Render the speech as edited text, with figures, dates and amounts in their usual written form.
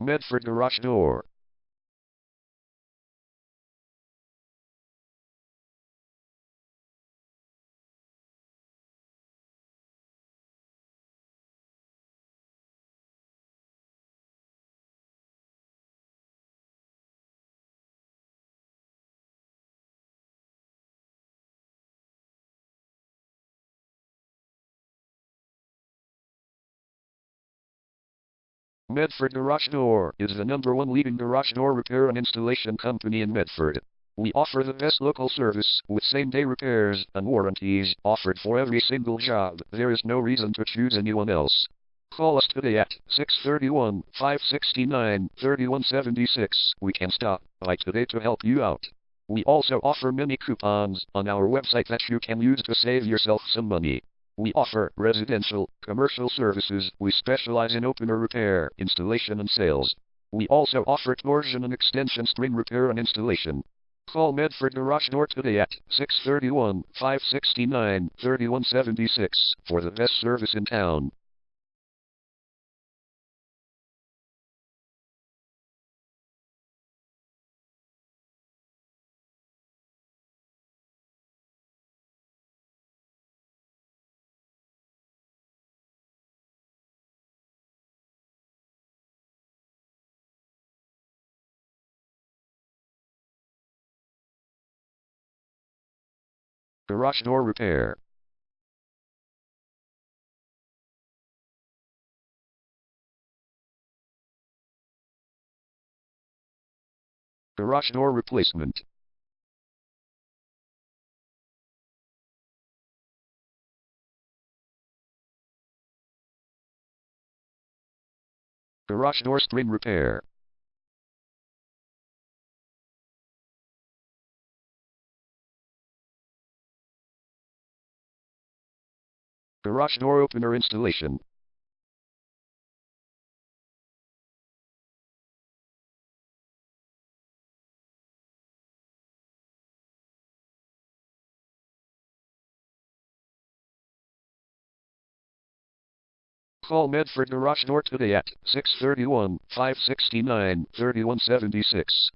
Medford garage door. Medford Garage Door is the #1 leading garage door repair and installation company in Medford. We offer the best local service with same-day repairs and warranties offered for every single job. There is no reason to choose anyone else. Call us today at 631-569-3176. We can stop by today to help you out. We also offer many coupons on our website that you can use to save yourself some money. We offer residential, commercial services. We specialize in opener repair, installation and sales. We also offer torsion and extension string repair and installation. Call Medford Garage Door today at 631-569-3176 for the best service in town. Garage door repair. Garage door replacement. Garage door string repair. Garage door opener installation. Call Medford Garage Door today at 631-569-3176.